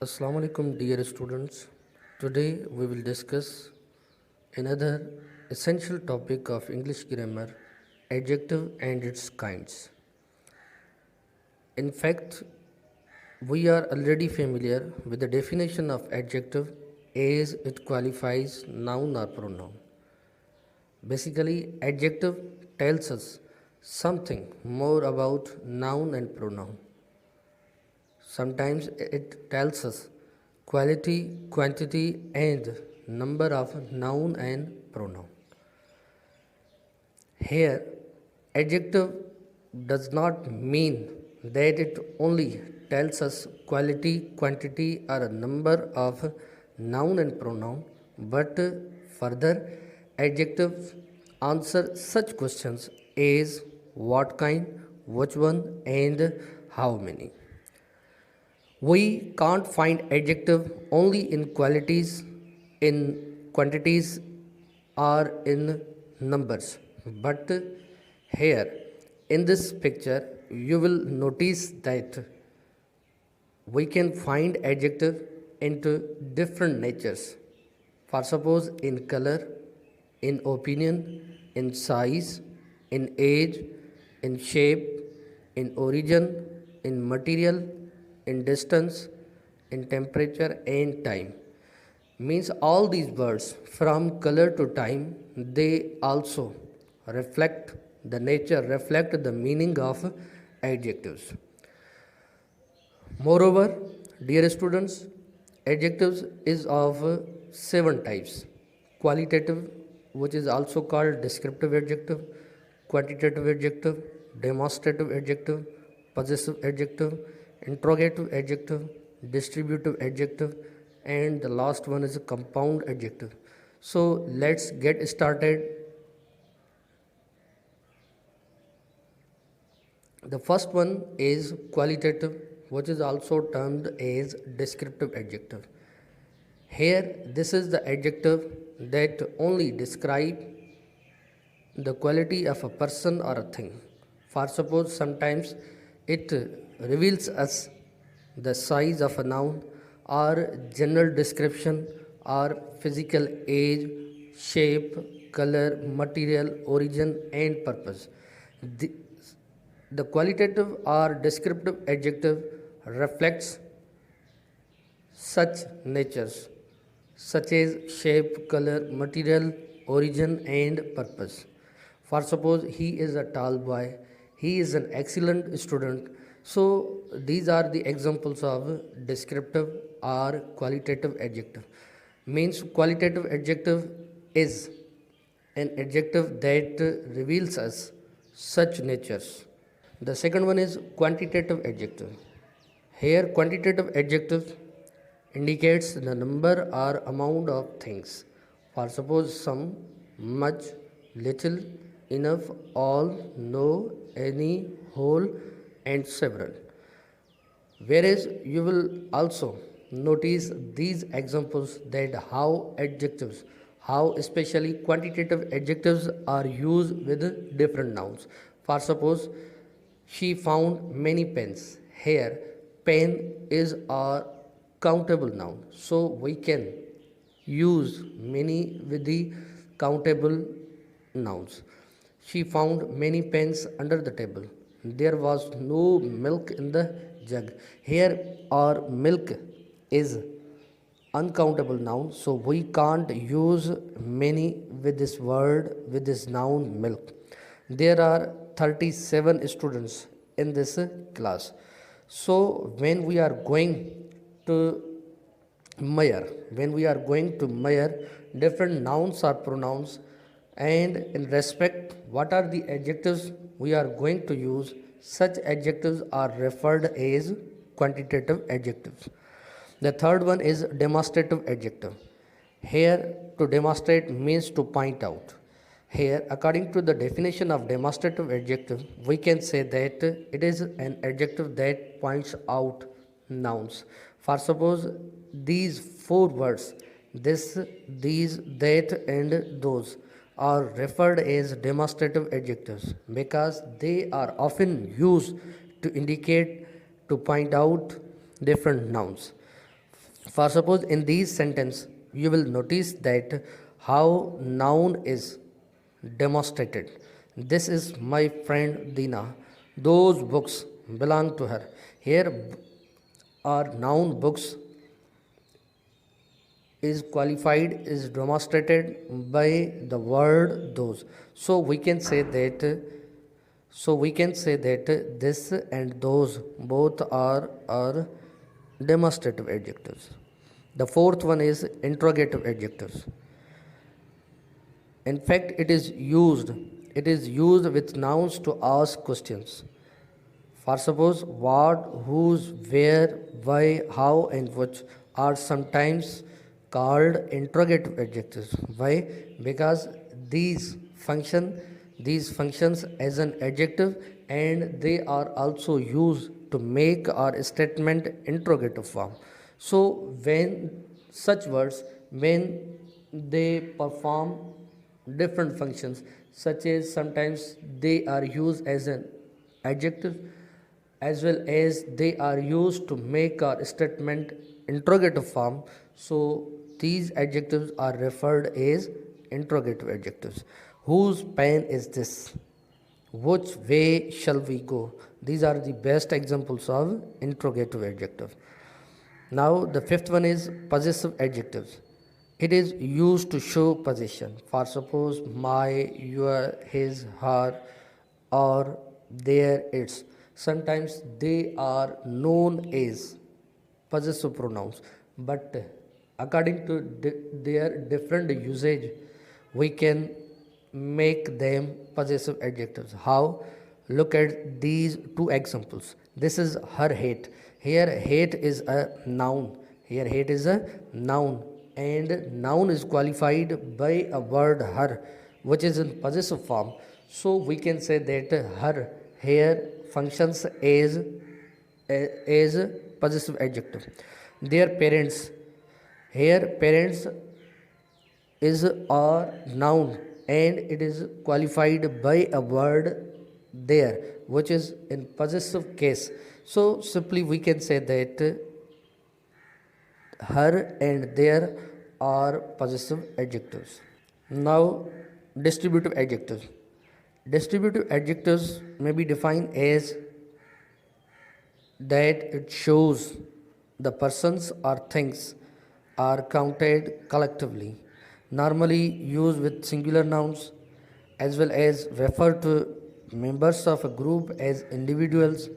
Assalamu alaikum dear students. Today we will discuss another essential topic of English grammar, adjective and its kinds. In fact, we are already familiar with the definition of adjective as it qualifies noun or pronoun. Basically, adjective tells us something more about noun and pronoun. Sometimes it tells us quality, quantity, and number of noun and pronoun. Here, adjective does not mean that it only tells us quality, quantity, or a number of noun and pronoun, but further, adjectives answer such questions as what kind, which one, and how many. We can't find adjective only in qualities, in quantities, or in numbers. But here in this picture, you will notice that we can find adjective into different natures. For suppose in color, in opinion, in size, in age, in shape, in origin, in material, in distance, in temperature and time. Means all these words from color to time, they also reflect the nature, reflect the meaning of adjectives. Moreover, dear students, adjectives is of seven types. Qualitative, which is also called descriptive adjective, quantitative adjective, demonstrative adjective, possessive adjective, interrogative adjective, distributive adjective, and the last one is a compound adjective. So let's get started. The first one is qualitative, which is also termed as descriptive adjective. Here, this is the adjective that only describe the quality of a person or a thing. For suppose sometimes it reveals us the size of a noun or general description or physical age, shape, color, material, origin and purpose. The qualitative or descriptive adjective reflects such natures such as shape, color, material, origin and purpose. For suppose he is a tall boy, he is an excellent student. So these are the examples of descriptive or qualitative adjective. Means qualitative adjective is an adjective that reveals us such natures. The second one is quantitative adjective. Here quantitative adjective indicates the number or amount of things. For suppose some, much, little, enough, all, no, any, whole and several. Whereas you will also notice these examples that how adjectives, how especially quantitative adjectives are used with different nouns. For suppose she found many pens. Here pen is a countable noun, so we can use many with the countable nouns. She found many pens under the table. There was no milk in the jug. Here our milk is uncountable noun, so we can't use many with this word, with this noun milk. There are 37 students in this class. So when we are going to measure different nouns or pronouns, and in respect what are the adjectives we are going to use, such adjectives are referred as quantitative adjectives. The third one is demonstrative adjective. Here to demonstrate means to point out. Here, according to the definition of demonstrative adjective, we can say that it is an adjective that points out nouns. For suppose these four words, this, these, that and those are referred as demonstrative adjectives because they are often used to indicate, to point out different nouns. For suppose in these sentence you will notice that how noun is demonstrated. This is my friend Dina, those books belong to her. Here are noun books is qualified, is demonstrated by the word those. So we can say that this and those both are demonstrative adjectives. The fourth one is interrogative adjectives. In fact, it is used with nouns to ask questions. For suppose what, whose, where, why, how, and which are sometimes called interrogative adjectives. Why? Because these functions as an adjective, and they are also used to make our statement interrogative form. So when such words, when they perform different functions, such as sometimes they are used as an adjective, as well as they are used to make our statement interrogative form. So these adjectives are referred as interrogative adjectives. Whose pen is this? Which way shall we go? These are the best examples of interrogative adjective. Now the fifth one is possessive adjectives. It is used to show possession. For suppose my, your, his, her, or their, its. Sometimes they are known as possessive pronouns, but according to their different usage, we can make them possessive adjectives. How? Look at these two examples. This is her hate. Here hate is a noun. And noun is qualified by a word her, which is in possessive form. So we can say that her here functions as possessive adjective. Their parents. Here parents is a noun, and it is qualified by a word there, which is in possessive case. So simply we can say that her and their are possessive adjectives. Now distributive adjectives. Distributive adjectives may be defined as that it shows the persons or things are counted collectively, normally used with singular nouns, as well as refer to members of a group as individuals.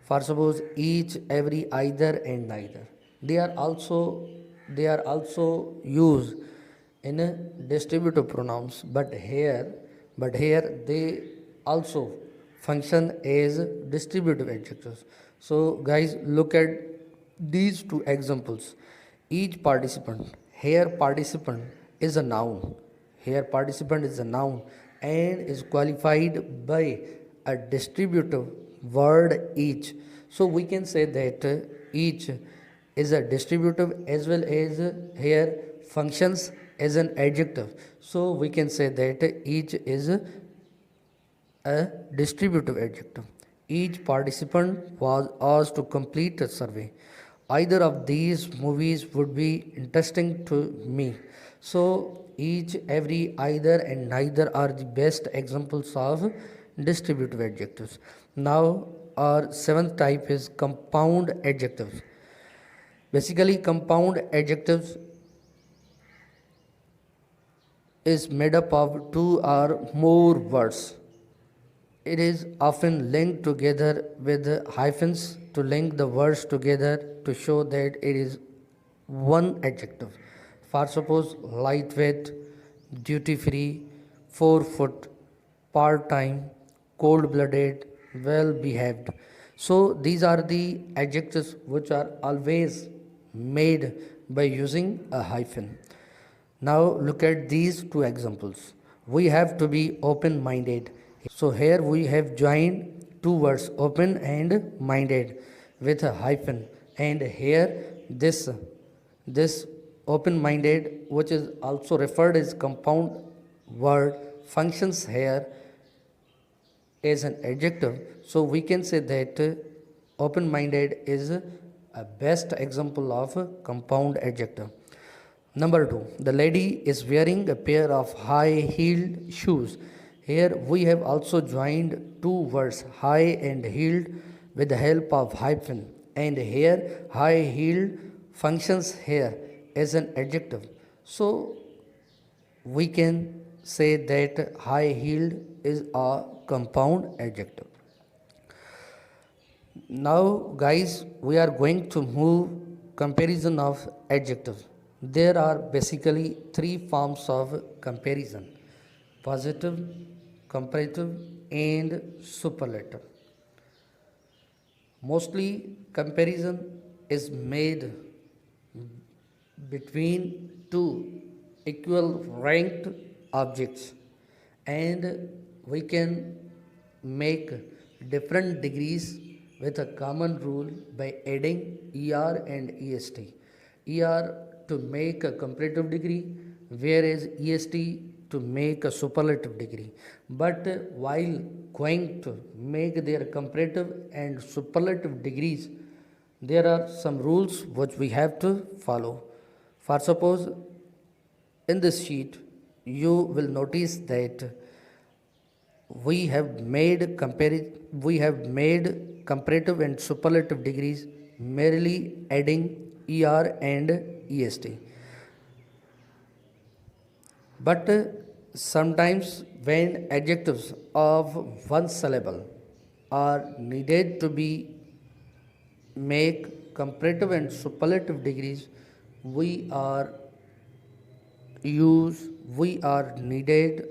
For suppose each, every, either, and neither. They are also used in a distributive pronouns, but here they also function as distributive adjectives. So guys, look at these two examples. Each participant. Here participant is a noun. And is qualified by a distributive word each. So we can say that each is a distributive, as well as here functions as an adjective. So we can say that each is a distributive adjective. Each participant was asked to complete a survey. Either of these movies would be interesting to me. So each, every, either, and neither are the best examples of distributive adjectives. Now our seventh type is compound adjectives. Basically, compound adjectives is made up of two or more words. It is often linked together with hyphens to link the words together to show that it is one adjective. For suppose lightweight, duty free, 4 foot, part time, cold blooded, well behaved. So these are the adjectives which are always made by using a hyphen. Now look at these two examples. We have to be open minded. So here we have joined two words, open and minded, with a hyphen. And here this open minded, which is also referred as compound word, functions here as an adjective. So we can say that open minded is a best example of a compound adjective. Number 2, the lady is wearing a pair of high heeled shoes. Here we have also joined two words, high and heeled, with the help of hyphen, and here high heeled functions here as an adjective. So we can say that high heeled is a compound adjective. Now guys, we are going to move comparison of adjectives. There are basically three forms of comparison: positive, comparative, and superlative. Mostly comparison is made between two equal ranked objects, and we can make different degrees with a common rule by adding er and est. Er to make a comparative degree, whereas est to make a superlative degree. But while going to make their comparative and superlative degrees, there are some rules which we have to follow. For suppose in this sheet, you will notice that we have made comparative and superlative degrees merely adding er and est. But sometimes when adjectives of one syllable are needed to be make comparative and superlative degrees, we are needed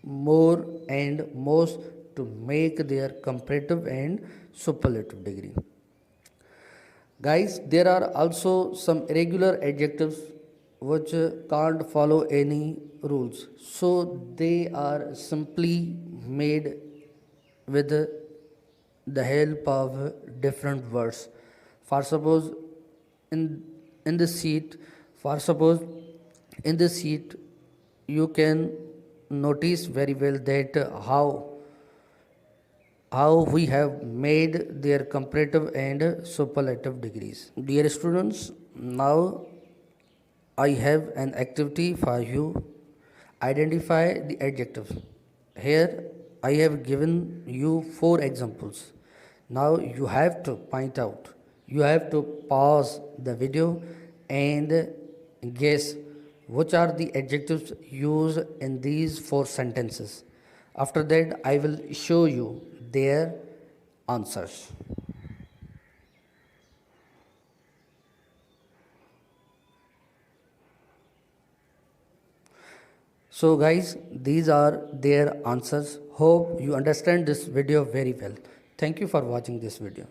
more and most to make their comparative and superlative degree. Guys, there are also some irregular adjectives which can't follow any rules, so they are simply made with the help of different words. For suppose in this sheet, you can notice very well that how we have made their comparative and superlative degrees. Dear students, now I have an activity for you. Identify the adjectives. Here I have given you 4 examples. Now you have to point out. You have to pause the video and guess which are the adjectives used in these 4 sentences. After that, I will show you their answers. So guys, these are their answers. Hope you understand this video very well. Thank you for watching this video.